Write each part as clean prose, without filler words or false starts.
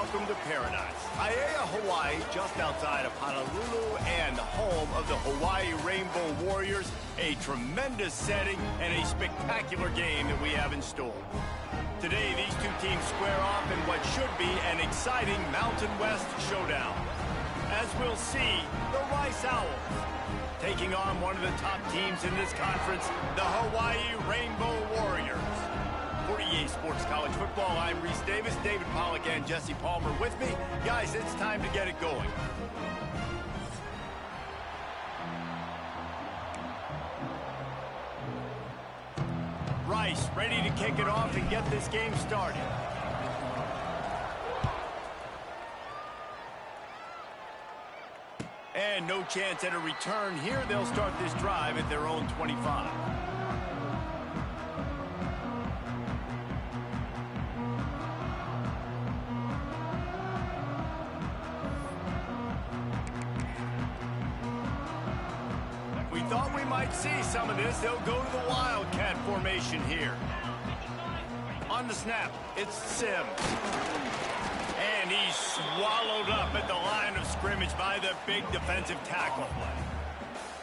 welcome to paradise. Aiea, Hawaii, just outside of Honolulu and home of the Hawaii Rainbow Warriors. A tremendous setting and a spectacular game that we have in store. Today, these two teams square off in what should be an exciting Mountain West showdown. As we'll see, the Rice Owls taking on one of the top teams in this conference, the Hawaii Rainbow Warriors. For EA Sports College Football, I'm Reese Davis, David Pollack, and Jesse Palmer with me. Guys, it's time to get it going. Rice ready to kick it off and get this game started. And no chance at a return here. They'll start this drive at their own 25. We thought we might see some of this. They'll go to the Wildcat formation here. On the snap, it's Sims. And he's swallowed up at the line of scrimmage by the big defensive tackle.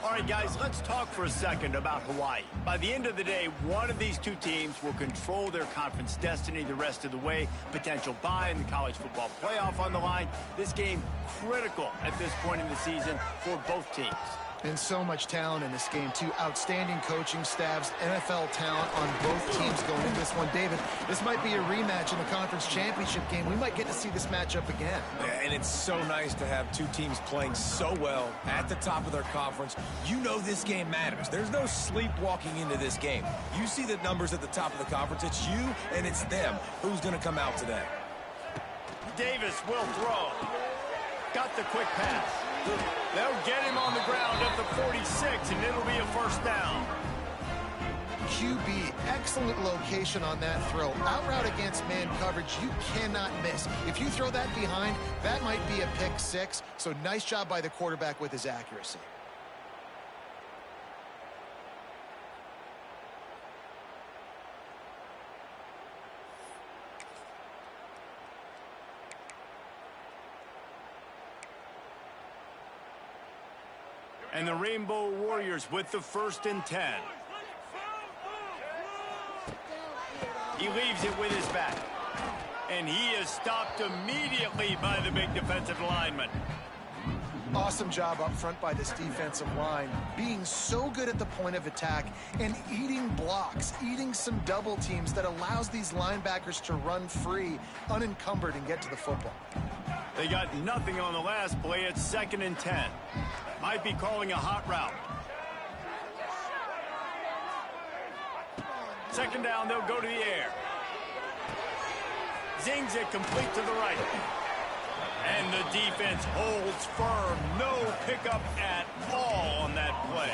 All right, guys, let's talk for a second about Hawaii. By the end of the day, one of these two teams will control their conference destiny the rest of the way. Potential bye in the college football playoff on the line. This game critical at this point in the season for both teams. And so much talent in this game, too. Outstanding coaching staffs, NFL talent on both teams going into this one. David, this might be a rematch in the conference championship game. We might get to see this matchup again. Yeah, and it's so nice to have two teams playing so well at the top of their conference. You know this game matters. There's no sleepwalking into this game. You see the numbers at the top of the conference. It's you and it's them. Who's going to come out today? Davis will throw. Got the quick pass. They'll get him on the ground at the 46, and it'll be a first down. QB, excellent location on that throw. Out route against man coverage, you cannot miss. If you throw that behind, that might be a pick six. So nice job by the quarterback with his accuracy. And the Rainbow Warriors with the 1st and 10. He leaves it with his back. And he is stopped immediately by the big defensive lineman. Awesome job up front by this defensive line, being so good at the point of attack and eating blocks, eating some double teams that allows these linebackers to run free, unencumbered, and get to the football. They got nothing on the last play. It's 2nd and 10. Might be calling a hot route. 2nd down, they'll go to the air. Zings it complete to the right. And the defense holds firm. No pickup at all on that play.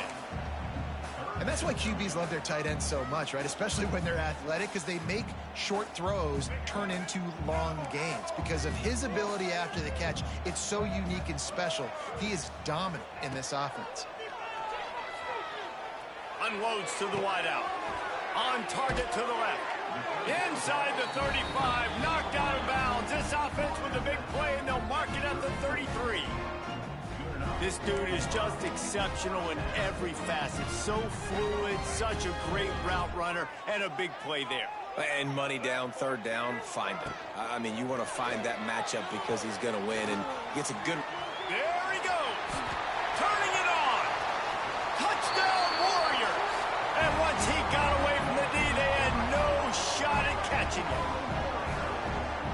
And that's why QBs love their tight ends so much, right? Especially when they're athletic, because they make short throws turn into long gains. Because of his ability after the catch, it's so unique and special. He is dominant in this offense. Unloads to the wideout. On target to the left. Inside the 35, knocked out of bounds. This offense with a big play, and they'll mark it at the 33. This dude is just exceptional in every facet. So fluid, such a great route runner, and a big play there. And money down, 3rd down, find him. I mean, you want to find that matchup because he's going to win and gets a good... There he goes. Turning it on. Touchdown Warriors. And once he got away from the D, they had no shot at catching it.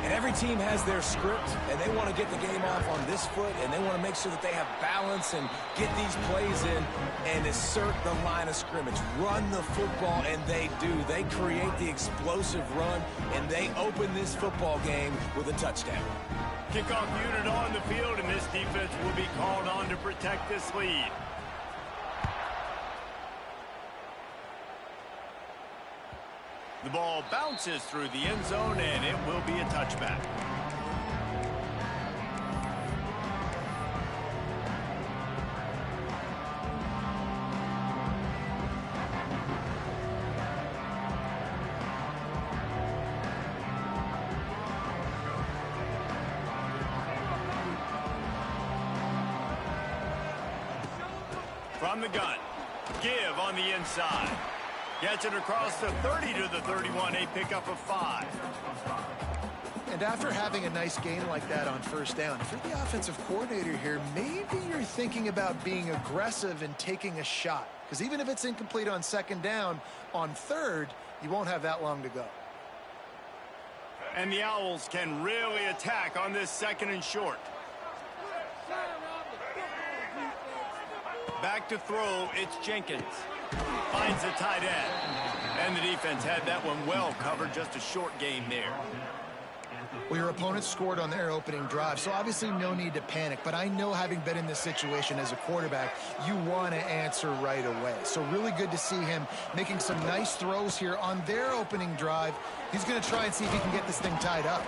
And every team has their script, and they want to get the game off on this foot, and they want to make sure that they have balance and get these plays in and assert the line of scrimmage. Run the football, and they do. They create the explosive run, and they open this football game with a touchdown. Kickoff unit on the field, and this defense will be called on to protect this lead. The ball bounces through the end zone, and it will be a touchback. From the gun. Give on the inside. Gets it across the 30 to the 31. A pickup of 5. And after having a nice gain like that on first down, if you're the offensive coordinator here, maybe you're thinking about being aggressive and taking a shot. Because even if it's incomplete on second down, on third, you won't have that long to go. And the Owls can really attack on this second and short. Back to throw, it's Jenkins. Finds the tight end. And the defense had that one well covered, just a short gain there. Well, your opponent scored on their opening drive, so obviously no need to panic. But I know, having been in this situation as a quarterback, you want to answer right away. So really good to see him making some nice throws here on their opening drive. He's going to try and see if he can get this thing tied up.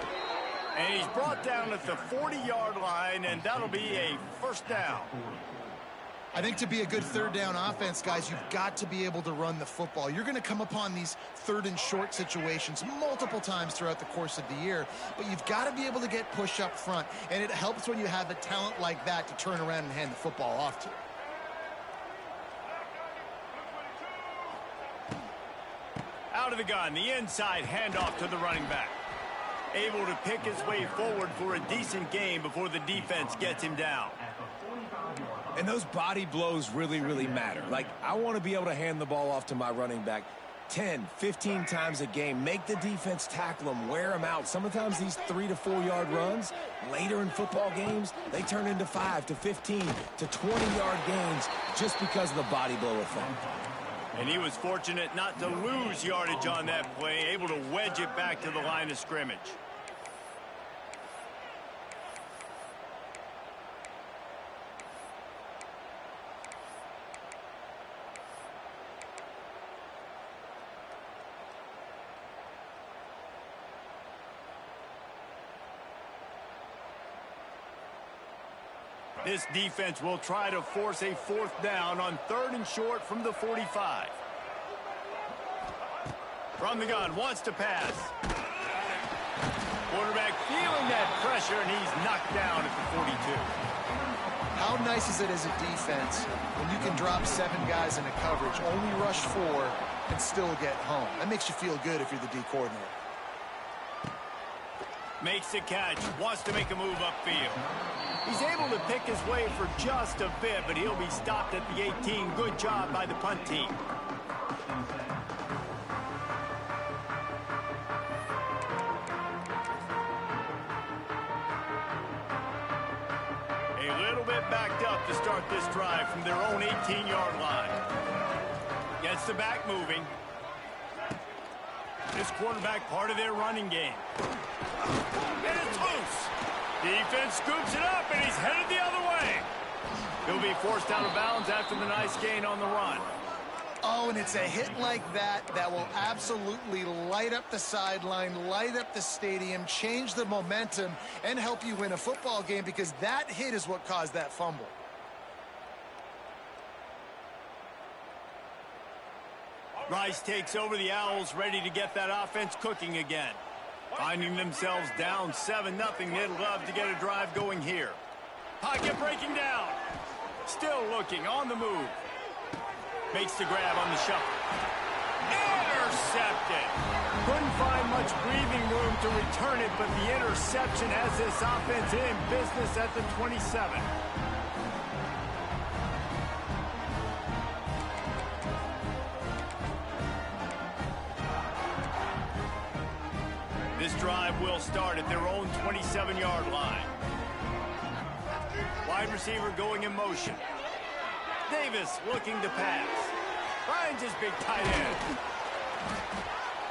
And he's brought down at the 40-yard line, and that'll be a first down. I think to be a good third down offense, guys, you've got to be able to run the football. You're going to come upon these third and short situations multiple times throughout the course of the year, but you've got to be able to get push up front, and it helps when you have a talent like that to turn around and hand the football off to. Out of the gun, the inside handoff to the running back. Able to pick his way forward for a decent gain before the defense gets him down. And those body blows really, really matter. Like, I want to be able to hand the ball off to my running back 10, 15 times a game. Make the defense tackle them, wear them out. Sometimes these 3 to 4 yard runs, later in football games, they turn into 5 to 15 to 20-yard gains just because of the body blow effect. And he was fortunate not to lose yardage on that play, able to wedge it back to the line of scrimmage. This defense will try to force a fourth down on third and short from the 45. From the gun, wants to pass. Quarterback feeling that pressure, and he's knocked down at the 42. How nice is it as a defense when you can drop 7 guys in a coverage, only rush 4, and still get home? That makes you feel good if you're the D coordinator. Makes the catch, wants to make a move upfield. He's able to pick his way for just a bit, but he'll be stopped at the 18. Good job by the punt team. A little bit backed up to start this drive from their own 18-yard line. Gets the back moving. This quarterback part of their running game. And it's loose. Defense scoops it up, and he's headed the other way. He'll be forced out of bounds after the nice gain on the run. Oh, and it's a hit like that that will absolutely light up the sideline, light up the stadium, change the momentum, and help you win a football game, because that hit is what caused that fumble. Rice takes over the Owls, ready to get that offense cooking again. Finding themselves down 7-0, they'd love to get a drive going here. Pocket breaking down. Still looking, on the move. Makes the grab on the shuffle. Intercepted. Couldn't find much breathing room to return it, but the interception has this offense in business at the 27. This drive will start at their own 27-yard line. Wide receiver going in motion. Davis looking to pass. Finds his big tight end.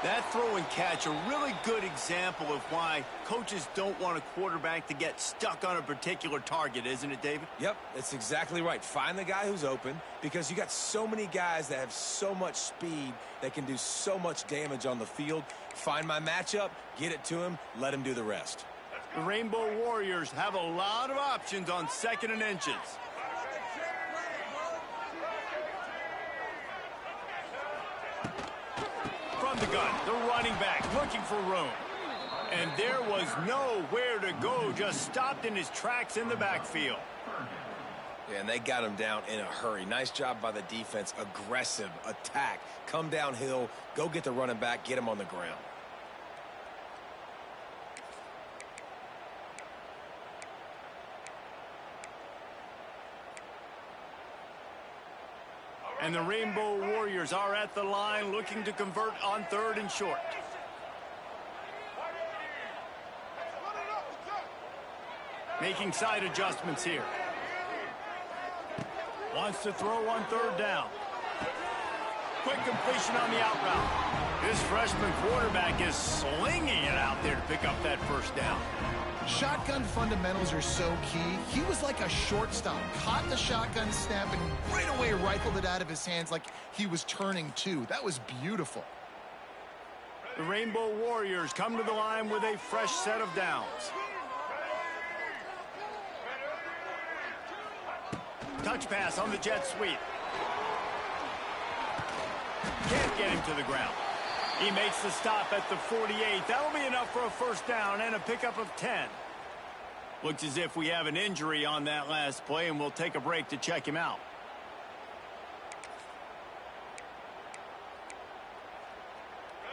That throw and catch, a really good example of why coaches don't want a quarterback to get stuck on a particular target, isn't it, David? Yep, that's exactly right. Find the guy who's open, because you got so many guys that have so much speed that can do so much damage on the field. Find my matchup, get it to him, let him do the rest. The Rainbow Warriors have a lot of options on 2nd and inches. From the gun, the running back looking for room. And there was nowhere to go, just stopped in his tracks in the backfield. Yeah, and they got him down in a hurry. Nice job by the defense. Aggressive attack. Come downhill, go get the running back, get him on the ground. And the Rainbow Warriors are at the line looking to convert on 3rd and short. Making side adjustments here. Wants to throw on 3rd down. Quick completion on the out route. This freshman quarterback is slinging it out there to pick up that 1st down. Shotgun fundamentals are so key. He was like a shortstop. Caught the shotgun snap and right away rifled it out of his hands like he was turning 2. That was beautiful. The Rainbow Warriors come to the line with a fresh set of downs. Touch pass on the jet sweep. Can't get him to the ground. He makes the stop at the 48. That'll be enough for a 1st down and a pickup of 10. Looks as if we have an injury on that last play, and we'll take a break to check him out.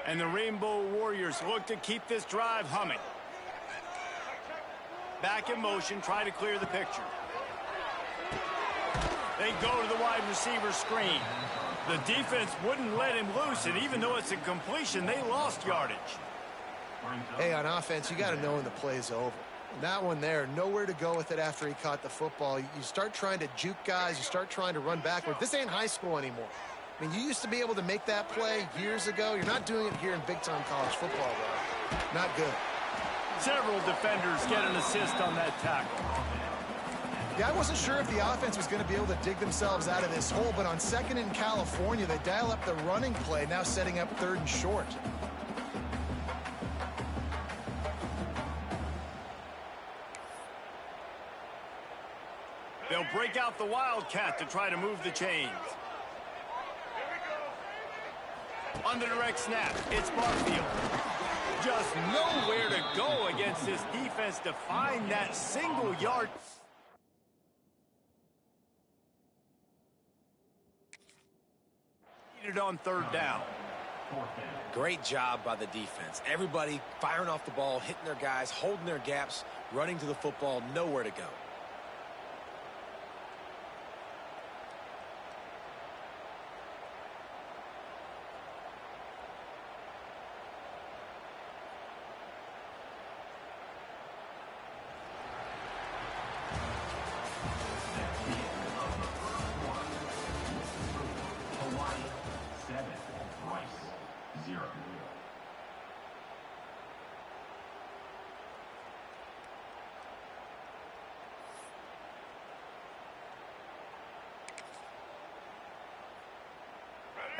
And the Rainbow Warriors look to keep this drive humming. Back in motion, try to clear the picture. They go to the wide receiver screen. The defense wouldn't let him loose, and even though it's a completion, they lost yardage. Hey, on offense, you got to know when the play's over. That one there, nowhere to go with it after he caught the football. You start trying to juke guys. You start trying to run backward. This ain't high school anymore. I mean, you used to be able to make that play years ago. You're not doing it here in big-time college football, though. Not good. Several defenders get an assist on that tackle. Yeah, I wasn't sure if the offense was going to be able to dig themselves out of this hole, but on 2nd in California, they dial up the running play, now setting up 3rd and short. They'll break out the Wildcat to try to move the chains. On the direct snap, it's Barfield. Just nowhere to go against this defense to find that single yard. On 3rd down. Great job by the defense. Everybody firing off the ball, hitting their guys, holding their gaps, running to the football, nowhere to go.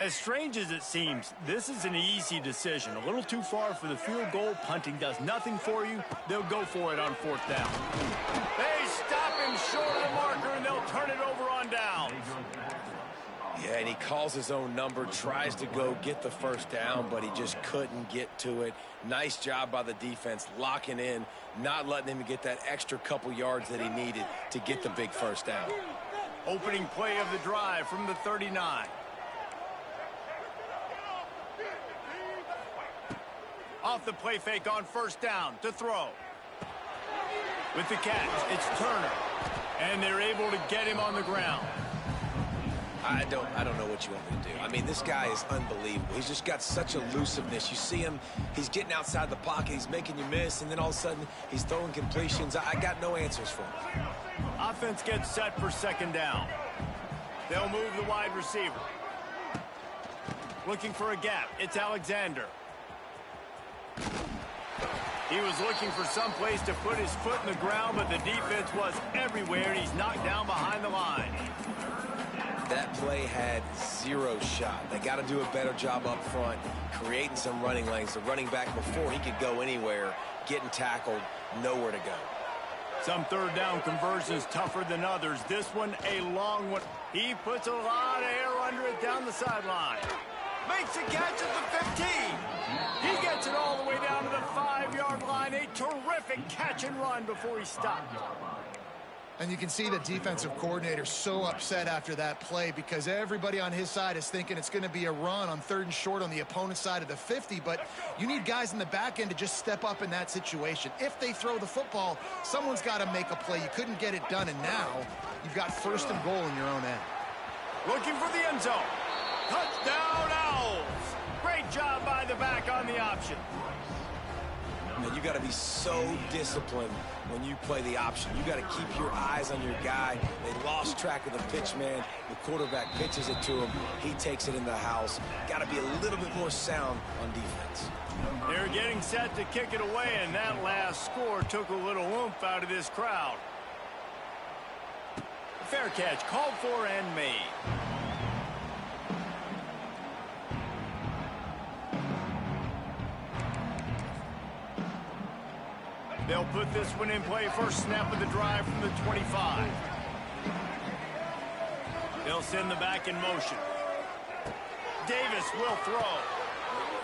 As strange as it seems, this is an easy decision. A little too far for the field goal. Punting does nothing for you. They'll go for it on 4th down. They stop him short of the marker, and they'll turn it over on downs. Yeah, and he calls his own number, tries to go get the 1st down, but he just couldn't get to it. Nice job by the defense, locking in, not letting him get that extra couple yards that he needed to get the big 1st down. Opening play of the drive from the 39. Off the play fake on 1st down to throw. With the catch, it's Turner. And they're able to get him on the ground. I don't know what you want me to do. I mean, this guy is unbelievable. He's just got such elusiveness. You see him, he's getting outside the pocket, he's making you miss, and then all of a sudden, he's throwing completions. I got no answers for him. Offense gets set for 2nd down. They'll move the wide receiver. Looking for a gap. It's Alexander. He was looking for some place to put his foot in the ground, but the defense was everywhere, and he's knocked down behind the line. That play had 0 shot. They got to do a better job up front, creating some running lanes. The running back before he could go anywhere, getting tackled, nowhere to go. Some 3rd down conversions tougher than others. This one, a long one. He puts a lot of air under it down the sideline. Makes a catch at the 15. He gets it all the way down to the 5-yard line. A terrific catch and run before he stopped. And you can see the defensive coordinator so upset after that play because everybody on his side is thinking it's going to be a run on 3rd and short on the opponent's side of the 50, but you need guys in the back end to just step up in that situation. If they throw the football, someone's got to make a play. You couldn't get it done, and now you've got 1st and goal in your own end. Looking for the end zone. Touchdown, Owls! Great job by the back on the option. Man, you got to be so disciplined when you play the option. You got to keep your eyes on your guy. They lost track of the pitch, man. The quarterback pitches it to him. He takes it in the house. Got to be a little bit more sound on defense. They're getting set to kick it away, and that last score took a little oomph out of this crowd. Fair catch called for and made. They'll put this one in play. First snap of the drive from the 25. They'll send the back in motion. Davis will throw.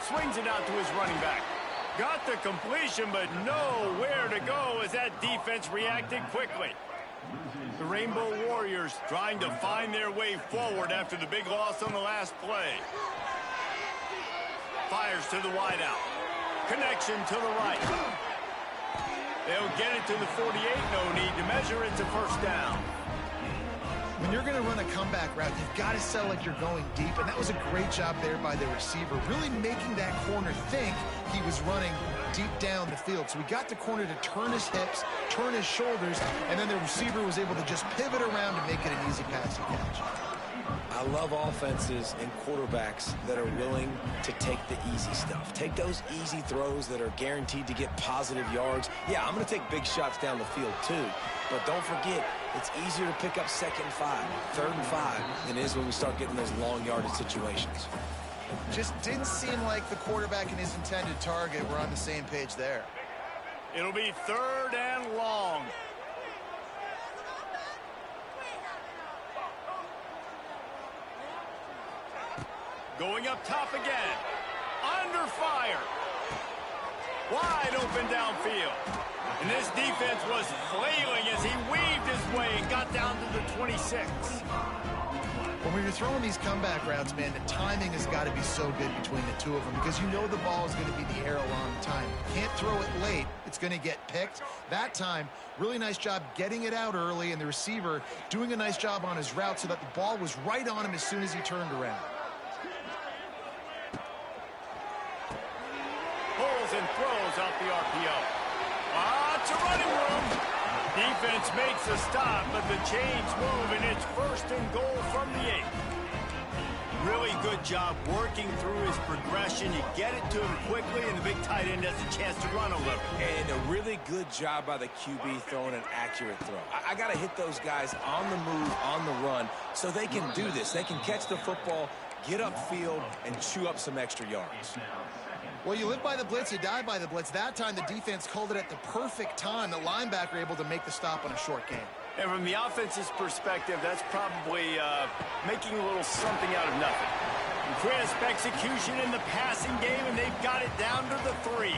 Swings it out to his running back. Got the completion, but nowhere to go as that defense reacted quickly. The Rainbow Warriors trying to find their way forward after the big loss on the last play. Fires to the wideout. Connection to the right. They'll get it to the 48. No need to measure it to 1st down. When you're going to run a comeback route, you've got to sell like you're going deep, and that was a great job there by the receiver, really making that corner think he was running deep down the field. So we got the corner to turn his hips, turn his shoulders, and then the receiver was able to just pivot around and make it an easy passing catch. I love offenses and quarterbacks that are willing to take the easy stuff. Take those easy throws that are guaranteed to get positive yards. Yeah, I'm going to take big shots down the field too. But don't forget, it's easier to pick up 2nd and 5, 3rd and 5 than it is when we start getting those long yardage situations. Just didn't seem like the quarterback and his intended target were on the same page there. It'll be 3rd and long. Going up top again. Under fire. Wide open downfield. And this defense was flailing as he weaved his way and got down to the 26. When you're throwing these comeback routes, man, the timing has got to be so good between the two of them because you know the ball is going to be in the air a long time. You can't throw it late. It's going to get picked. That time, really nice job getting it out early, and the receiver doing a nice job on his route so that the ball was right on him as soon as he turned around. Pulls and throws out the RPO. It's a running room. Defense makes a stop, but the chains move, and it's 1st and goal from the 8. Really good job working through his progression. You get it to him quickly, and the big tight end has a chance to run a little. And a really good job by the QB throwing an accurate throw. I got to hit those guys on the move, on the run, so they can do this. They can catch the football, get upfield, and chew up some extra yards. Well, you live by the blitz, you die by the blitz. That time, the defense called it at the perfect time. The linebacker able to make the stop on a short game. And from the offense's perspective, that's probably making a little something out of nothing. Crisp execution in the passing game, and they've got it down to the 3.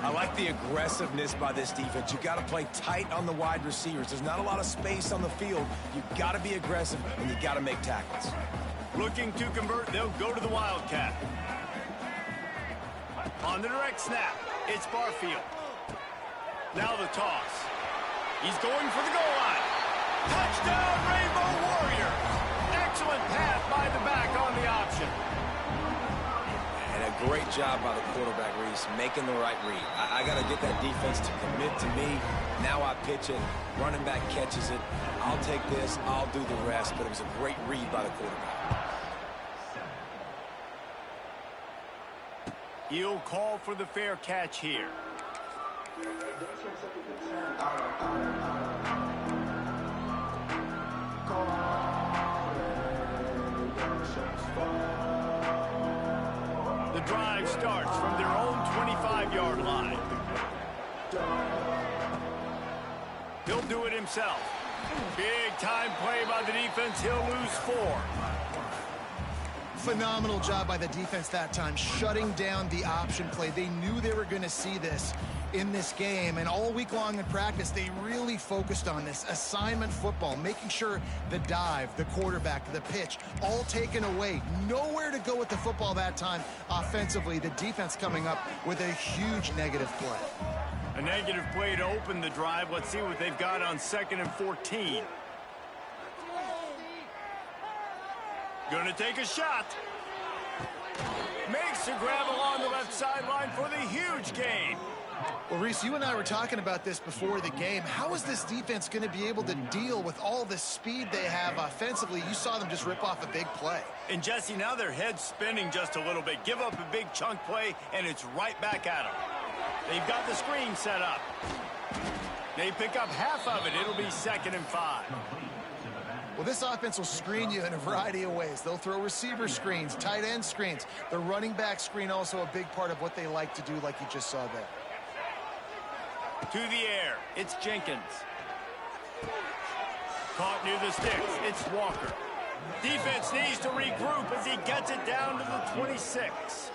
I like the aggressiveness by this defense. You got to play tight on the wide receivers. There's not a lot of space on the field. You got to be aggressive, and you got to make tackles. Looking to convert, they'll go to the Wildcat. On the direct snap, it's Barfield. Now the toss. He's going for the goal line. Touchdown, Rainbow Warriors! Excellent pass by the back on the option. And a great job by the quarterback, Reese, making the right read. I got to get that defense to commit to me. Now I pitch it. Running back catches it. I'll take this. I'll do the rest. But it was a great read by the quarterback. He'll call for the fair catch here. The drive starts from their own 25-yard line. He'll do it himself. Big time play by the defense. He'll lose 4. Phenomenal job by the defense that time, shutting down the option play. They knew they were going to see this in this game, and all week long in practice, they really focused on this assignment football, making sure the dive, the quarterback, the pitch, all taken away. Nowhere to go with the football that time offensively. The defense coming up with a huge negative play. A negative play to open the drive. Let's see what they've got on 2nd and 14. Going to take a shot. Makes a grab along the left sideline for the huge gain. Well, Reese, you and I were talking about this before the game. How is this defense going to be able to deal with all the speed they have offensively? You saw them just rip off a big play. And, Jesse, now their head's spinning just a little bit. Give up a big chunk play, and it's right back at them. They've got the screen set up. They pick up half of it. It'll be 2nd and 5. Well, this offense will screen you in a variety of ways. They'll throw receiver screens, tight end screens. The running back screen also a big part of what they like to do, like you just saw there. To the air, it's Jenkins. Caught near the sticks, it's Walker. Defense needs to regroup as he gets it down to the 26.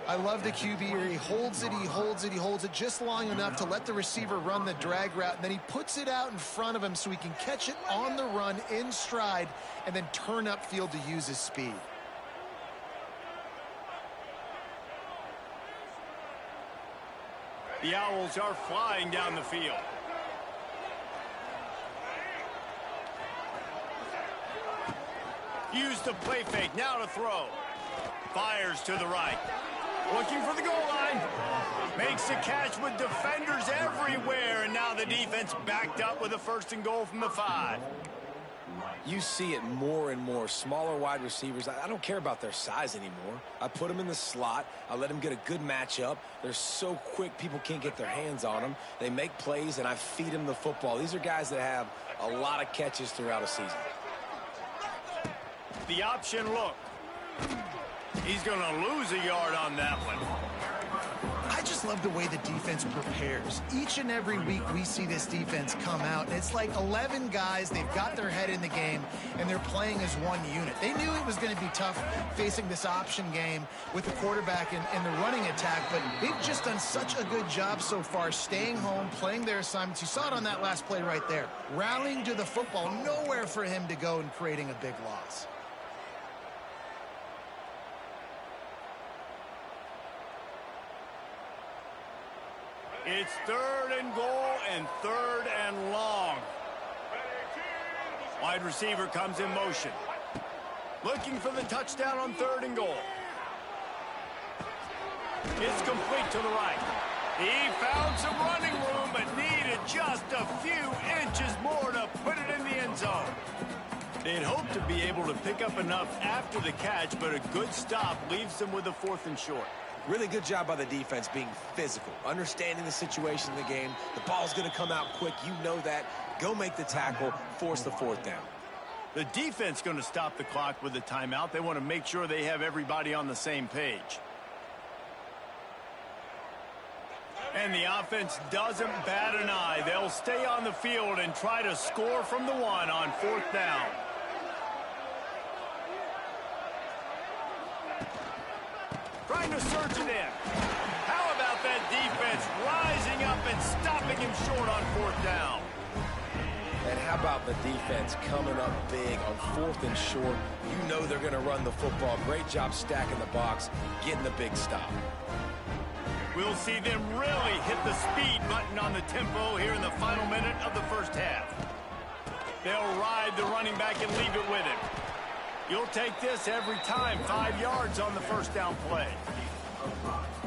I love the QB here. He holds it, he holds it, he holds it just long enough to let the receiver run the drag route, and then he puts it out in front of him so he can catch it on the run in stride and then turn upfield to use his speed. The Owls are flying down the field. Use the play fake, now to throw. Fires to the right. Looking for the goal line. Makes a catch with defenders everywhere, and now the defense backed up with a 1st and goal from the 5. You see it more and more. Smaller wide receivers, I don't care about their size anymore. I put them in the slot. I let them get a good matchup. They're so quick, people can't get their hands on them. They make plays, and I feed them the football. These are guys that have a lot of catches throughout a season. The option look. He's going to lose a yard on that one. I just love the way the defense prepares. Each and every week we see this defense come out, and it's like 11 guys, they've got their head in the game, and they're playing as one unit. They knew it was going to be tough facing this option game with the quarterback and the running attack, but they've just done such a good job so far, staying home, playing their assignments. You saw it on that last play right there. Rallying to the football, nowhere for him to go and creating a big loss. It's 3rd and goal and 3rd and long. Wide receiver comes in motion. Looking for the touchdown on 3rd and goal. It's complete to the right. He found some running room, but needed just a few inches more to put it in the end zone. They'd hoped to be able to pick up enough after the catch, but a good stop leaves them with a 4th and short. Really good job by the defense being physical, understanding the situation in the game. The ball's going to come out quick. You know that. Go make the tackle, force the 4th down. The defense going to stop the clock with a timeout. They want to make sure they have everybody on the same page. And the offense doesn't bat an eye. They'll stay on the field and try to score from the 1 on 4th down. Trying to surge it in. How about that defense rising up and stopping him short on 4th down? And how about the defense coming up big on 4th and short? You know they're going to run the football. Great job stacking the box, getting the big stop. We'll see them really hit the speed button on the tempo here in the final minute of the 1st half. They'll ride the running back and leave it with him. You'll take this every time. 5 yards on the 1st down play.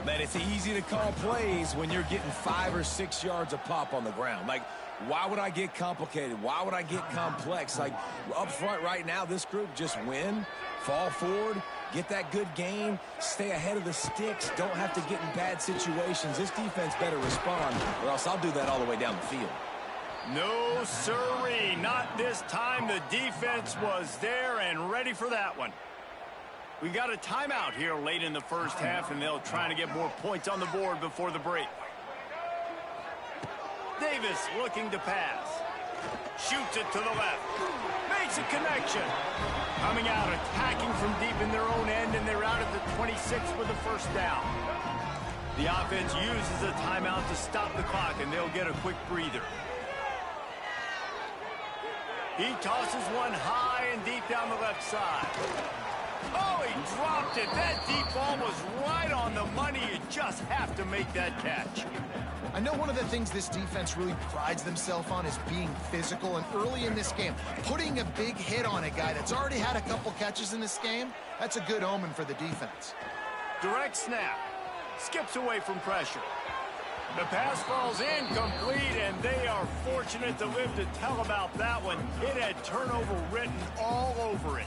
Man, it's easy to call plays when you're getting 5 or 6 yards a pop on the ground. Like, why would I get complicated? Why would I get complex? Like, up front right now, this group just win, fall forward, get that good gain, stay ahead of the sticks, don't have to get in bad situations. This defense better respond, or else I'll do that all the way down the field. No, sirree. Not this time. The defense was there and ready for that one. We got a timeout here late in the 1st half, and they'll try to get more points on the board before the break. Davis looking to pass. Shoots it to the left. Makes a connection. Coming out, attacking from deep in their own end, and they're out at the 26 with the first down. The offense uses a timeout to stop the clock, and they'll get a quick breather. He tosses one high and deep down the left side. Oh, he dropped it. That deep ball was right on the money. You just have to make that catch. I know one of the things this defense really prides themselves on is being physical, and early in this game, putting a big hit on a guy that's already had a couple catches in this game, that's a good omen for the defense. Direct snap. Skips away from pressure. The pass falls incomplete, and they are fortunate to live to tell about that one. It had turnover written all over it.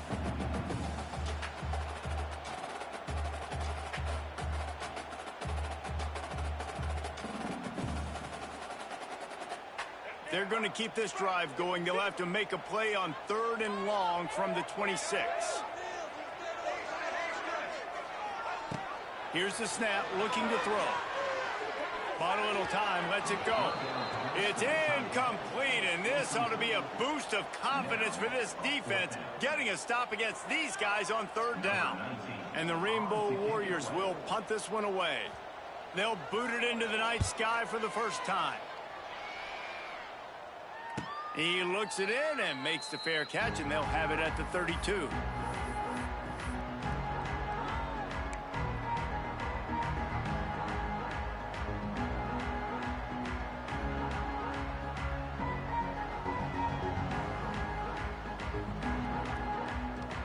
They're going to keep this drive going. They'll have to make a play on 3rd and long from the 26. Here's the snap, looking to throw. Bought a little time, lets it go. It's incomplete, and this ought to be a boost of confidence for this defense, getting a stop against these guys on 3rd down. And the Rainbow Warriors will punt this one away. They'll boot it into the night sky for the first time. He looks it in and makes the fair catch, and they'll have it at the 32.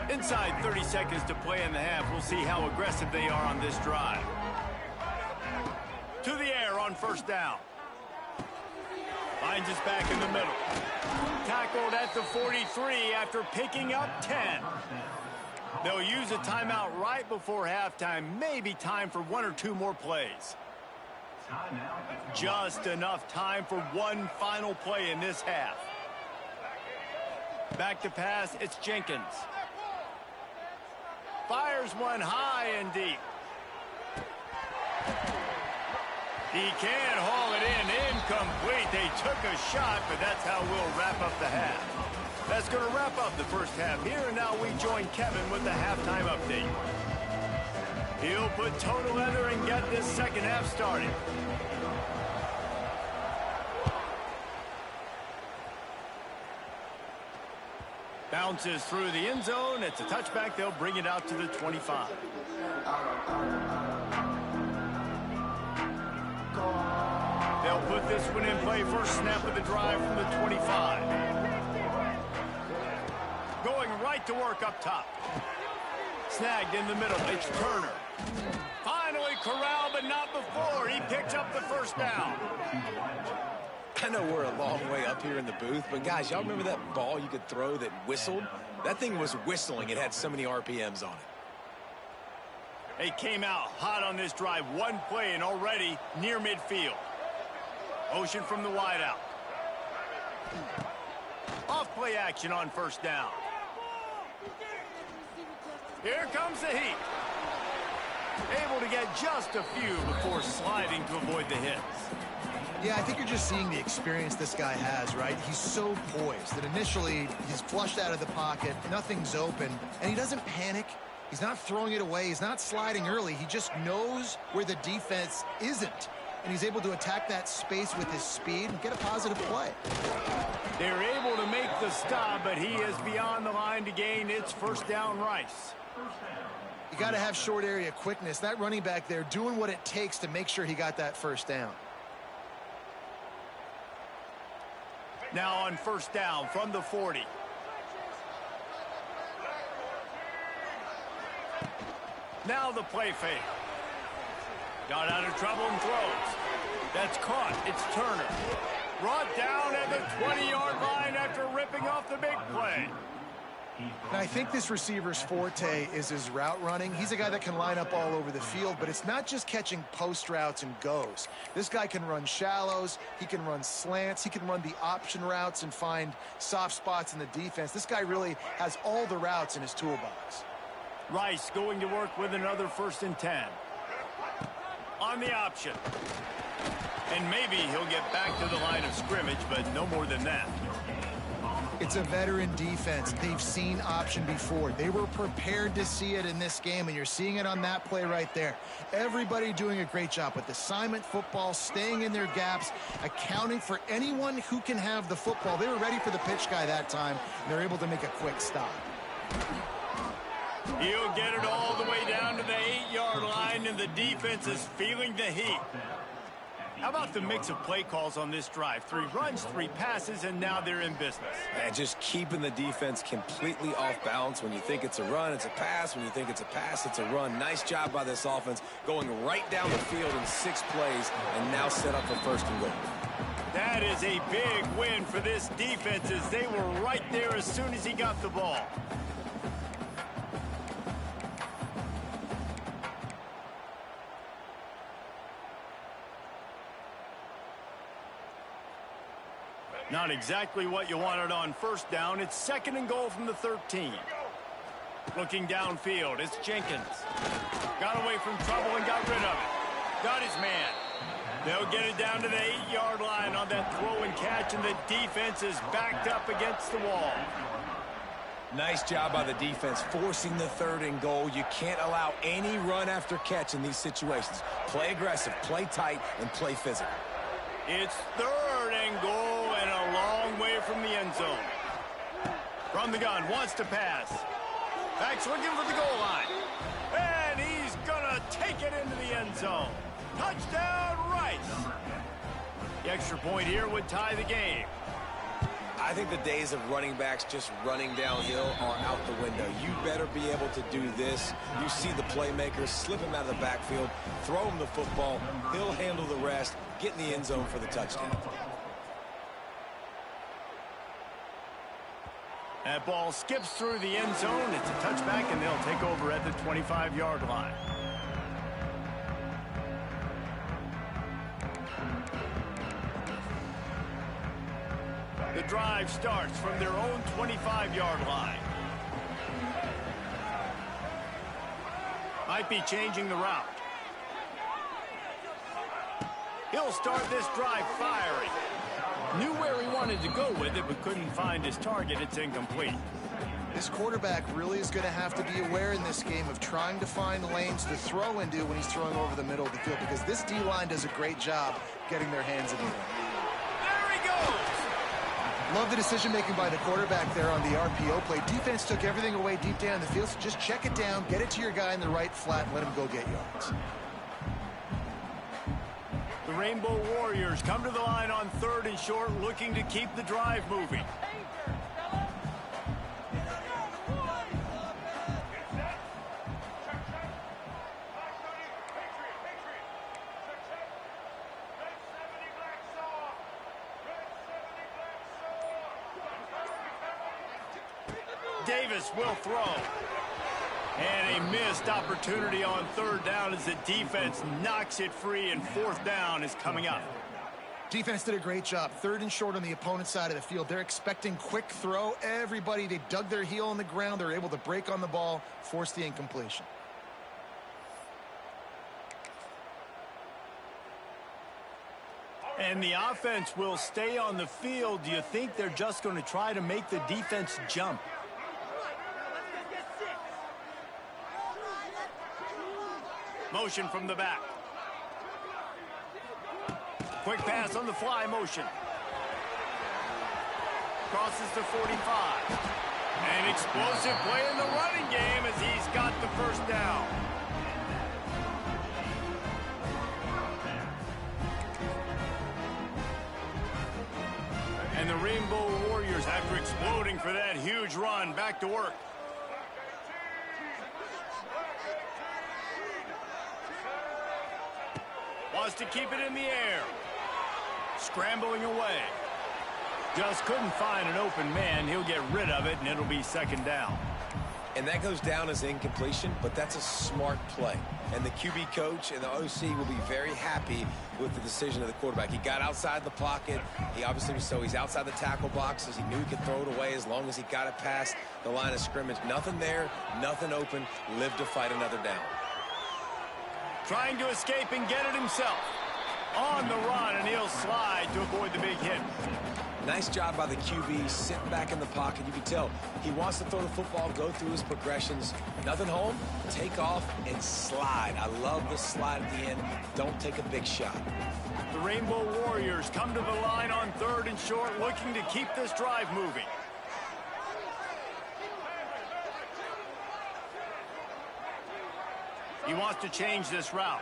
Inside 30 seconds to play in the half. We'll see how aggressive they are on this drive. To the air on 1st down. Finds us back in the middle. Tackled at the 43 after picking up 10. They'll use a timeout right before halftime. Maybe time for 1 or 2 more plays. Just enough time for one final play in this half. Back to pass, it's Jenkins. Fires one high and deep. He can't haul it in. Incomplete. They took a shot, but that's how we'll wrap up the half. That's going to wrap up the first half here, and now we join Kevin with the halftime update. He'll put toe to leather and get this second half started. Bounces through the end zone. It's a touchback. They'll bring it out to the 25. They'll put this one in play. First snap of the drive from the 25. Going right to work up top. Snagged in the middle. It's Turner. Finally corralled, but not before. He picks up the first down. I know we're a long way up here in the booth, but guys, y'all remember that ball you could throw that whistled? That thing was whistling. It had so many RPMs on it. They came out hot on this drive. One play and already near midfield. Motion from the wideout. Off play action on first down. Here comes the heat. Able to get just a few before sliding to avoid the hits. Yeah, I think you're just seeing the experience this guy has, right? He's so poised that initially he's flushed out of the pocket, nothing's open, and he doesn't panic. He's not throwing it away. He's not sliding early. He just knows where the defense isn't, and he's able to attack that space with his speed and get a positive play. They're able to make the stop, but he is beyond the line to gain. It's first down Rice. You got to have short area quickness. That running back there doing what it takes to make sure he got that first down. Now on first down from the 40. Now the play fake. Got out of trouble and throws. That's caught. It's Turner. Brought down at the 20-yard line after ripping off the big play. Now, I think this receiver's forte is his route running. He's a guy that can line up all over the field, but it's not just catching post routes and goes. This guy can run shallows, he can run slants, he can run the option routes and find soft spots in the defense. This guy really has all the routes in his toolbox. Rice going to work with another 1st and 10. On the option. And maybe he'll get back to the line of scrimmage, but no more than that. It's a veteran defense. They've seen option before. They were prepared to see it in this game, and you're seeing it on that play right there. Everybody doing a great job with assignment football, staying in their gaps, accounting for anyone who can have the football. They were ready for the pitch guy that time, and they're able to make a quick stop. He'll get it all the way down to the 8-yard line, and the defense is feeling the heat. How about the mix of play calls on this drive? 3 runs, 3 passes, and now they're in business. And just keeping the defense completely off balance. When you think it's a run, it's a pass. When you think it's a pass, it's a run. Nice job by this offense going right down the field in 6 plays and now set up for 1st and goal. That is a big win for this defense as they were right there as soon as he got the ball. Not exactly what you wanted on 1st down. It's 2nd and goal from the 13. Looking downfield, it's Jenkins. Got away from trouble and got rid of it. Got his man. They'll get it down to the 8-yard line on that throw and catch, and the defense is backed up against the wall. Nice job by the defense forcing the 3rd and goal. You can't allow any run after catch in these situations. Play aggressive, play tight, and play physical. It's 3rd and goal and a long way from the end zone. From the gun, wants to pass. Back's looking for the goal line. And he's going to take it into the end zone. Touchdown, Rice. The extra point here would tie the game. I think the days of running backs just running downhill are out the window. You better be able to do this. You see the playmakers, slip him out of the backfield, throw him the football. He'll handle the rest, get in the end zone for the touchdown. That ball skips through the end zone. It's a touchback, and they'll take over at the 25-yard line. The drive starts from their own 25-yard line. Might be changing the route. He'll start this drive firing. Knew where he wanted to go with it, but couldn't find his target. It's incomplete. This quarterback really is going to have to be aware in this game of trying to find lanes to throw into when he's throwing over the middle of the field, because this D-line does a great job getting their hands in the air. There he goes! Love the decision-making by the quarterback there on the RPO play. Defense took everything away deep down the field, so just check it down, get it to your guy in the right flat, and let him go get yards. The Rainbow Warriors come to the line on 3rd and short, looking to keep the drive moving. Davis will throw. And a missed opportunity on 3rd down as the defense knocks it free, and 4th down is coming up. Defense did a great job. 3rd and short on the opponent's side of the field. They're expecting quick throw. Everybody, they dug their heel on the ground. They're able to break on the ball, force the incompletion. And the offense will stay on the field. Do you think they're just going to try to make the defense jump? Motion from the back. Quick pass on the fly motion. Crosses to 45. An explosive play in the running game as he's got the 1st down. And the Rainbow Warriors, after exploding for that huge run, back to work. Wants to keep it in the air. Scrambling away. Just couldn't find an open man. He'll get rid of it, and it'll be 2nd down. And that goes down as incompletion, but that's a smart play. And the QB coach and the OC will be very happy with the decision of the quarterback. He got outside the pocket. He obviously was he's outside the tackle boxes. He knew he could throw it away as long as he got it past the line of scrimmage. Nothing there, nothing open. Live to fight another down. Trying to escape and get it himself. On the run, and he'll slide to avoid the big hit. Nice job by the QB, sitting back in the pocket. You can tell he wants to throw the football, go through his progressions. Nothing home, take off, and slide. I love the slide at the end. Don't take a big shot. The Rainbow Warriors come to the line on 3rd and short, looking to keep this drive moving. He wants to change this route.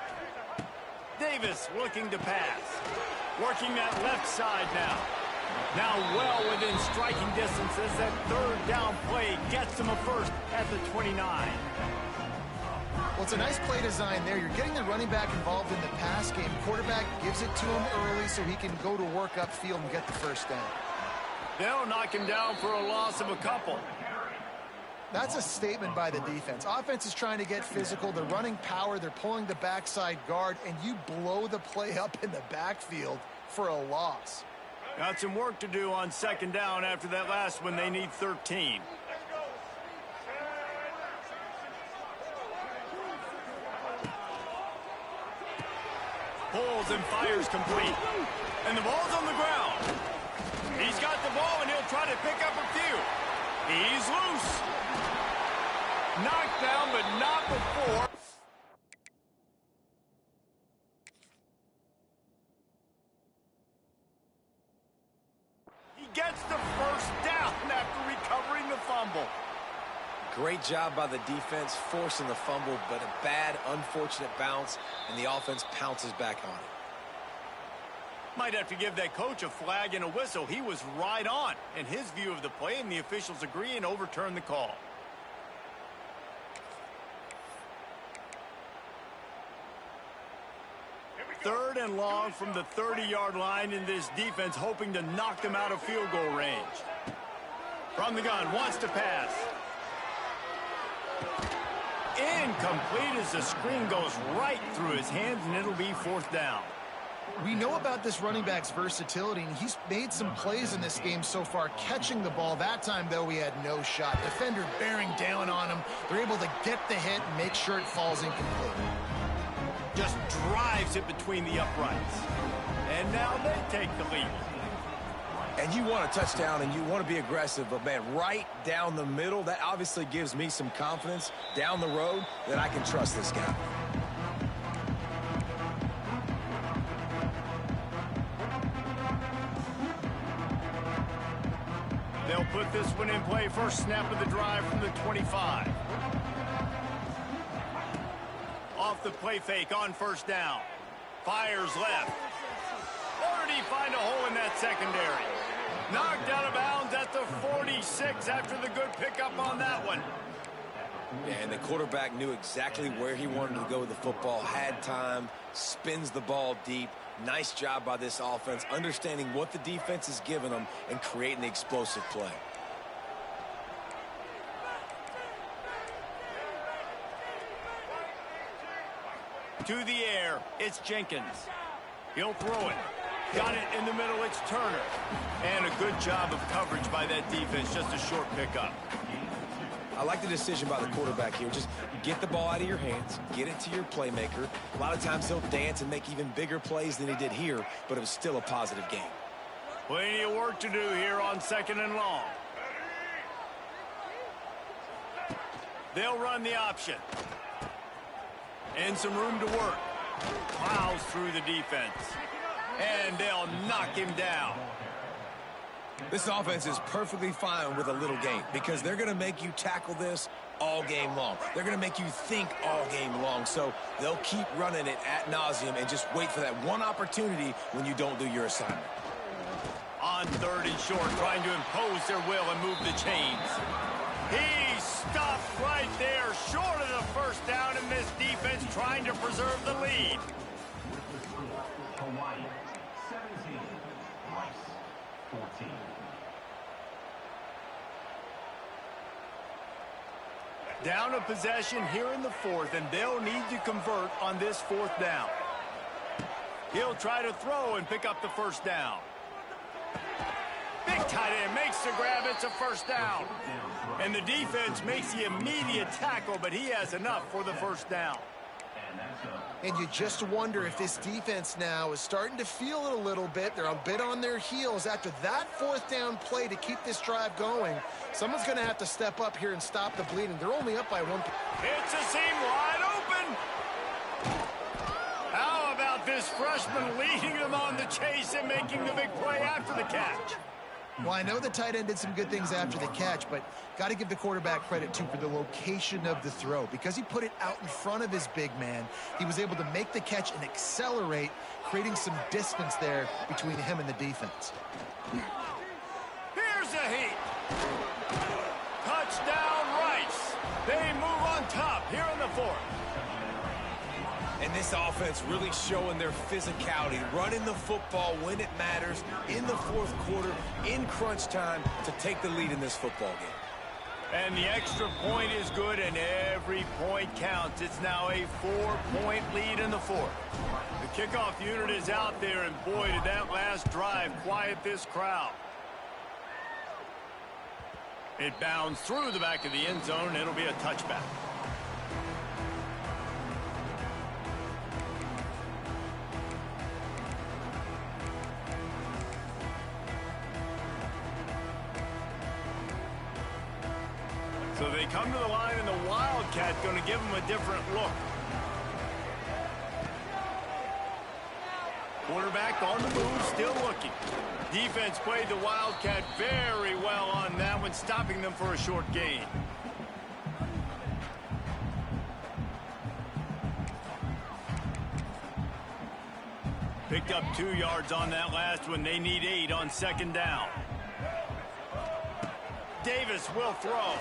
Davis looking to pass. Working that left side now. Now well within striking distance as that 3rd down play gets him a first at the 29. Well, it's a nice play design there. You're getting the running back involved in the pass game. Quarterback gives it to him early so he can go to work upfield and get the first down. They'll knock him down for a loss of a couple. That's a statement by the defense. Offense is trying to get physical. They're running power. They're pulling the backside guard, and you blow the play up in the backfield for a loss. Got some work to do on 2nd down after that last one. They need 13. Pulls and fires complete. And the ball's on the ground. He's got the ball, and he'll try to pick up a few. He's loose. Knocked down, but not before. He gets the first down after recovering the fumble. Great job by the defense, forcing the fumble, but a bad, unfortunate bounce, and the offense pounces back on it. Might have to give that coach a flag and a whistle. He was right on in his view of the play, and the officials agree and overturn the call. Third and long from the 30-yard line, in this defense hoping to knock them out of field goal range. From the gun, wants to pass. Incomplete as the screen goes right through his hands, and it'll be 4th down. We know about this running back's versatility, and he's made some plays in this game so far, catching the ball. That time, though, he had no shot. Defender bearing down on him. They're able to get the hit and make sure it falls incomplete. Just drives it between the uprights. And now they take the lead. And you want a touchdown, and you want to be aggressive, but, man, right down the middle, that obviously gives me some confidence down the road that I can trust this guy. They'll put this one in play. First snap of the drive from the 25. Off the play fake on 1st down. Fires left. Or did he find a hole in that secondary? Knocked out of bounds at the 46 after the good pickup on that one. Yeah, and the quarterback knew exactly where he wanted to go with the football, had time, spins the ball deep. Nice job by this offense, understanding what the defense is giving them and creating the explosive play. To the air, it's Jenkins. He'll throw it. Got it in the middle, it's Turner. And a good job of coverage by that defense, just a short pickup. I like the decision by the quarterback here. Just get the ball out of your hands, get it to your playmaker. A lot of times he'll dance and make even bigger plays than he did here, but it was still a positive game. Plenty of work to do here on 2nd and long. They'll run the option. And some room to work. Plows through the defense. And they'll knock him down. This offense is perfectly fine with a little game because they're going to make you tackle this all game long. They're going to make you think all game long. So they'll keep running it ad nauseum and just wait for that one opportunity when you don't do your assignment. On 3rd and short, trying to impose their will and move the chains. He stopped right there, short of the first down, in this defense trying to preserve the lead. Hawaii, 17, Rice, 14. Down a possession here in the 4th, and they'll need to convert on this 4th down. He'll try to throw and pick up the first down. Big tight end makes the grab. It's a first down. And the defense makes the immediate tackle, but he has enough for the first down. And you just wonder if this defense now is starting to feel it a little bit. They're a bit on their heels after that fourth down play to keep this drive going. Someone's going to have to step up here and stop the bleeding. They're only up by 1. It's a seam wide open. How about this freshman leading them on the chase and making the big play after the catch? Well, I know the tight end did some good things after the catch, but got to give the quarterback credit, too, for the location of the throw. Because he put it out in front of his big man, he was able to make the catch and accelerate, creating some distance there between him and the defense. Here's a heat. Touchdown, Rice. They move on top here in the fourth. And this offense really showing their physicality, running the football when it matters, in the fourth quarter, in crunch time, to take the lead in this football game. And the extra point is good, and every point counts. It's now a 4-point lead in the fourth. The kickoff unit is out there, and boy, did that last drive quiet this crowd. It bounds through the back of the end zone, and it'll be a touchback. So they come to the line, and the Wildcat going to give them a different look. Quarterback on the move, still looking. Defense played the Wildcat very well on that one, stopping them for a short gain. Picked up 2 yards on that last one. They need 8 on second down. Davis will throw.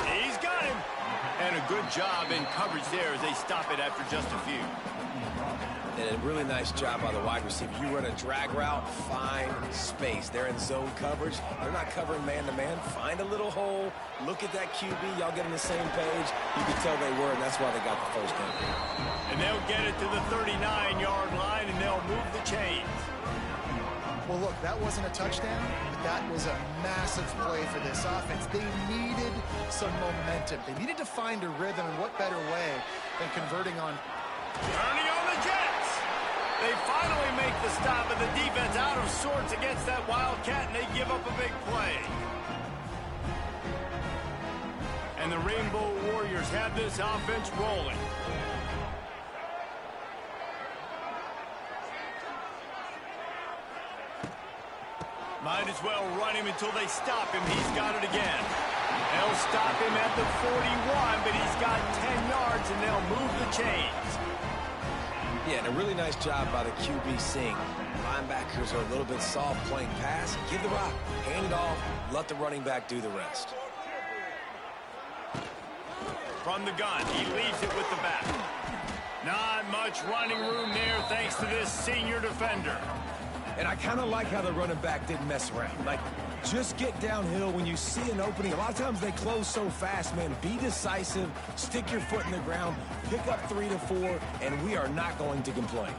He's got him. And a good job in coverage there as they stop it after just a few. And a really nice job by the wide receiver. You run a drag route, find space. They're in zone coverage. They're not covering man-to-man. Find a little hole. Look at that QB. Y'all get on the same page. You can tell they were, and that's why they got the first down. And they'll get it to the 39-yard line, and they'll move the chains. Well, look, that wasn't a touchdown, but that was a massive play for this offense. They needed some momentum. They needed to find a rhythm, and what better way than converting on... Turning on the Jets. They finally make the stop, and the defense out of sorts against that Wildcat, and they give up a big play. And the Rainbow Warriors have this offense rolling. Might as well run him until they stop him. He's got it again. They'll stop him at the 41, but he's got 10 yards, and they'll move the chains. Yeah, and a really nice job by the QB seeing. Linebackers are a little bit soft playing pass. Give the rock, hand it off, let the running back do the rest. From the gun, he leaves it with the back. Not much running room there thanks to this senior defender. And I kind of like how the running back didn't mess around. Like, just get downhill when you see an opening. A lot of times they close so fast, man. Be decisive, stick your foot in the ground, pick up 3 to 4, and we are not going to complain.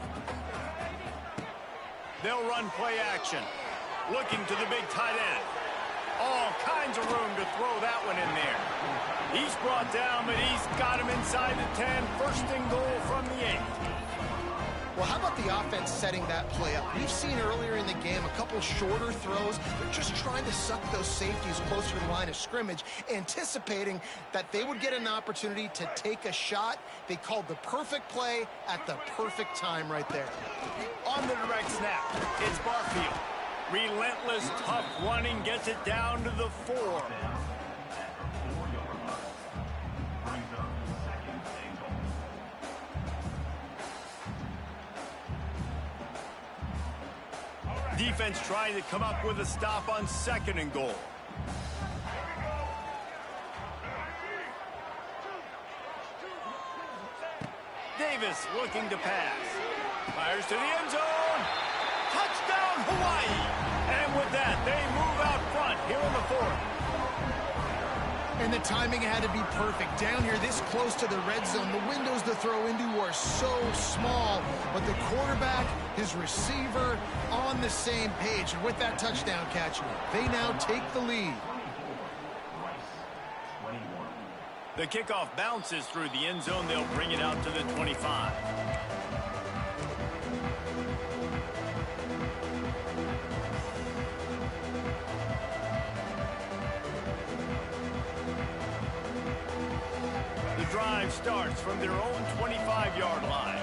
They'll run play action. Looking to the big tight end. All kinds of room to throw that one in there. He's brought down, but he's got him inside the 10. First and goal from the 8. Well, how about the offense setting that play up? We've seen earlier in the game a couple shorter throws. They're just trying to suck those safeties closer to the line of scrimmage, anticipating that they would get an opportunity to take a shot. They called the perfect play at the perfect time right there. On the direct snap, it's Barfield. Relentless, tough running, gets it down to the 4. Defense trying to come up with a stop on second and goal. Davis looking to pass. Fires to the end zone. Touchdown, Hawaii. And with that, they move out front here in the 4th. And the timing had to be perfect. Down here this close to the red zone, the windows to throw into are so small, but the quarterback, his receiver, on the same page. And with that touchdown catch, they now take the lead. The kickoff bounces through the end zone. They'll bring it out to the 25. The drive starts from their own 25-yard line.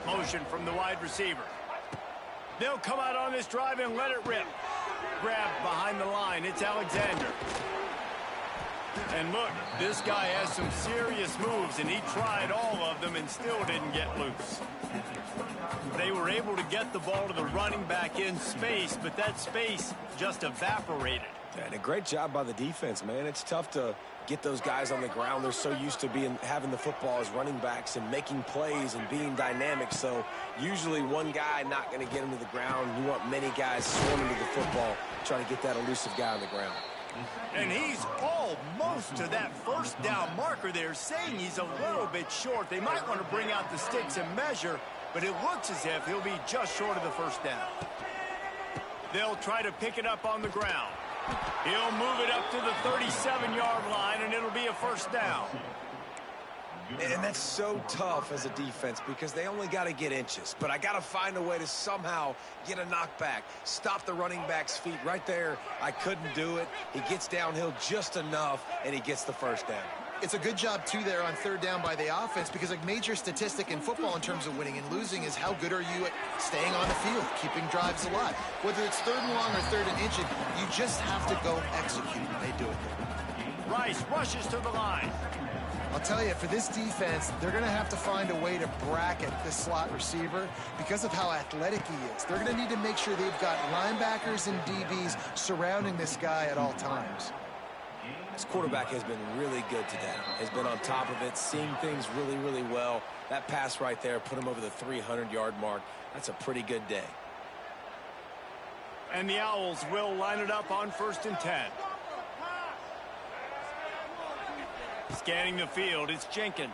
Motion from the wide receiver. They'll come out on this drive and let it rip. Grabbed behind the line. It's Alexander. And look, this guy has some serious moves, and he tried all of them and still didn't get loose. They were able to get the ball to the running back in space, but that space just evaporated. And a great job by the defense, man. It's tough to get those guys on the ground. They're so used to having the football as running backs and making plays and being dynamic. So usually one guy not going to get him to the ground. You want many guys swarming to the football, trying to get that elusive guy on the ground. And he's almost to that first down marker there, saying he's a little bit short. They might want to bring out the sticks and measure, but it looks as if he'll be just short of the first down. They'll try to pick it up on the ground. He'll move it up to the 37-yard line, and it'll be a first down. And that's so tough as a defense because they only got to get inches. But I got to find a way to somehow get a knockback, stop the running back's feet right there. I couldn't do it. He gets downhill just enough, and he gets the first down. It's a good job, too, there on third down by the offense because a major statistic in football in terms of winning and losing is how good are you at staying on the field, keeping drives alive. Whether it's third and long or third and inching, you just have to go execute, and they do it. Rice rushes to the line. I'll tell you, for this defense, they're going to have to find a way to bracket this slot receiver because of how athletic he is. They're going to need to make sure they've got linebackers and DBs surrounding this guy at all times. This quarterback has been really good today. Has been on top of it, seeing things really, really well. That pass right there put him over the 300-yard mark. That's a pretty good day. And the Owls will line it up on 1st and 10. Scanning the field, it's Jenkins.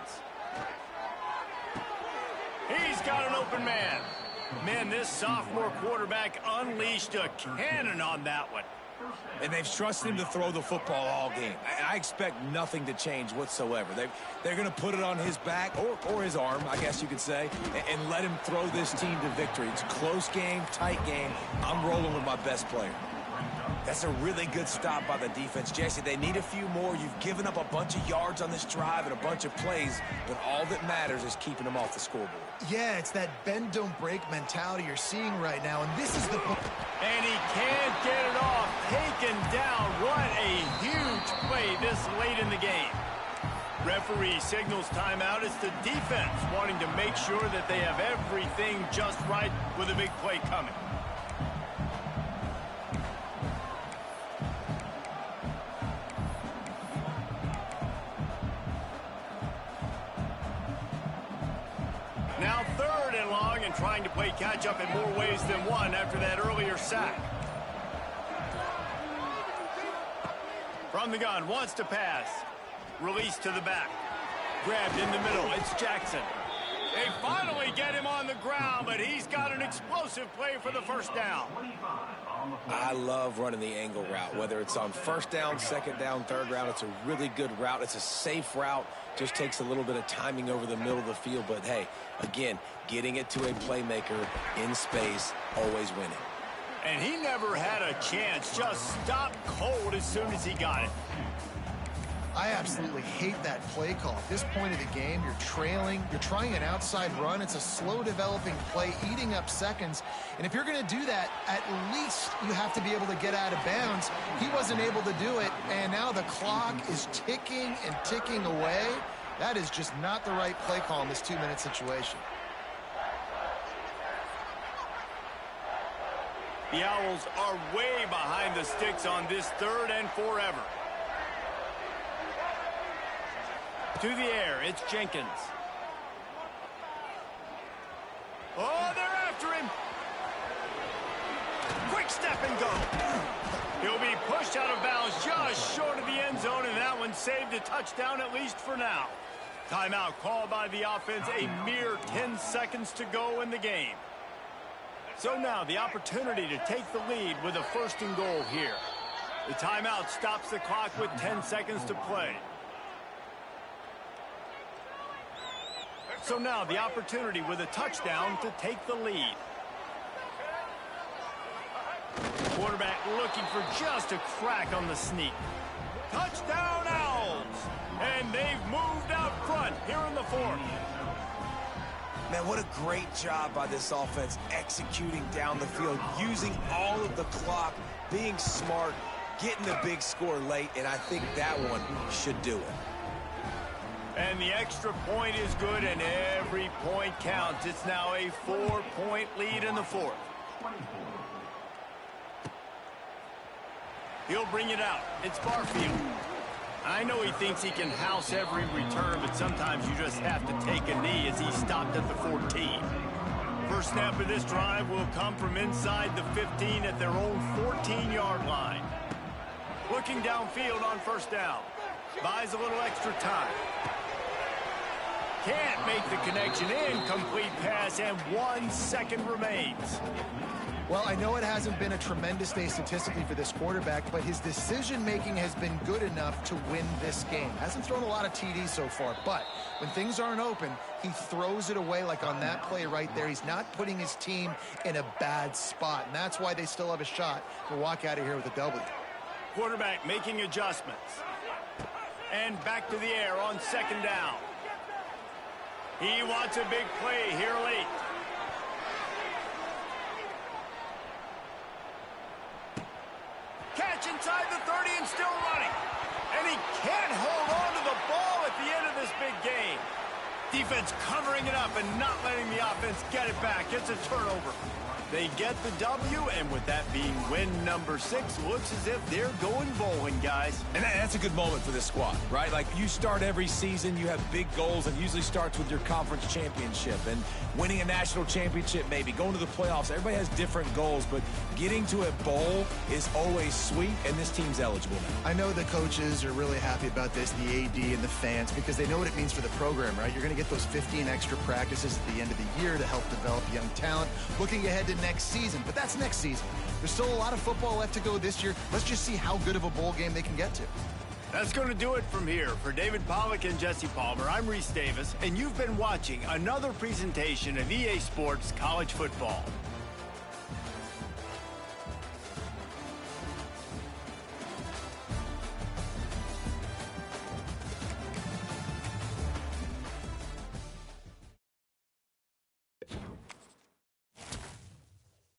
He's got an open man. Man, this sophomore quarterback unleashed a cannon on that one. And they've trusted him to throw the football all game. I expect nothing to change whatsoever. They're going to put it on his back, or his arm, I guess you could say, and let him throw this team to victory. It's a close game, tight game. I'm rolling with my best player. That's a really good stop by the defense. Jesse, they need a few more. You've given up a bunch of yards on this drive and a bunch of plays, but all that matters is keeping them off the scoreboard. Yeah, it's that bend, don't break mentality you're seeing right now, and this is the... And he can't get it off. Taken down. What a huge play this late in the game. Referee signals timeout. It's the defense wanting to make sure that they have everything just right with a big play coming. Now 3rd and long and trying to play catch-up in more ways than one after that earlier sack. From the gun, wants to pass. Release to the back. Grabbed in the middle, it's Jackson. They finally get him on the ground, but he's got an explosive play for the first down. I love running the angle route, whether it's on 1st down, 2nd down, 3rd round. It's a really good route. It's a safe route. Just takes a little bit of timing over the middle of the field. But, hey, again, getting it to a playmaker in space, always winning. And he never had a chance. Just stopped cold as soon as he got it. I absolutely hate that play call. At this point of the game, you're trailing, you're trying an outside run. It's a slow developing play, eating up seconds. And if you're going to do that, at least you have to be able to get out of bounds. He wasn't able to do it, and now the clock is ticking and ticking away. That is just not the right play call in this 2-minute situation. The Owls are way behind the sticks on this 3rd and forever. To the air, it's Jenkins. Oh, they're after him. Quick step and go. He'll be pushed out of bounds just short of the end zone, and that one saved a touchdown at least for now. Timeout called by the offense, a mere 10 seconds to go in the game. So now the opportunity to take the lead with a 1st and goal here. The timeout stops the clock with 10 seconds to play. So now the opportunity with a touchdown to take the lead. Quarterback looking for just a crack on the sneak. Touchdown Owls! And they've moved out front here in the fourth. Man, what a great job by this offense executing down the field, using all of the clock, being smart, getting the big score late, and I think that one should do it. And the extra point is good, and every point counts. It's now a 4-point lead in the fourth. He'll bring it out. It's Barfield. I know he thinks he can house every return, but sometimes you just have to take a knee as he stopped at the 14. First snap of this drive will come from inside the 15 at their own 14-yard line. Looking downfield on first down. Buys a little extra time. Can't make the connection. Incomplete pass, and 1 second remains. Well, I know it hasn't been a tremendous day statistically for this quarterback, but his decision-making has been good enough to win this game. Hasn't thrown a lot of TDs so far, but when things aren't open, he throws it away like on that play right there. He's not putting his team in a bad spot, and that's why they still have a shot to walk out of here with a W. Quarterback making adjustments. And back to the air on second down. He wants a big play here late. Catch inside the 30 and still running. And he can't hold on to the ball at the end of this big game. Defense covering it up and not letting the offense get it back. It's a turnover. They get the W, and with that being win number 6, looks as if they're going bowling, guys. And that's a good moment for this squad, right? Like, you start every season, you have big goals, and it usually starts with your conference championship and winning a national championship, maybe going to the playoffs. Everybody has different goals, but getting to a bowl is always sweet, and this team's eligible now. I know the coaches are really happy about this, the AD and the fans, because they know what it means for the program, right? You're going to get those 15 extra practices at the end of the year to help develop young talent. Looking ahead to next season, but that's next season. There's still a lot of football left to go this year. Let's just see how good of a bowl game they can get to. That's going to do it from here. For David Pollack and Jesse Palmer, I'm Reese Davis, and you've been watching another presentation of EA Sports College Football.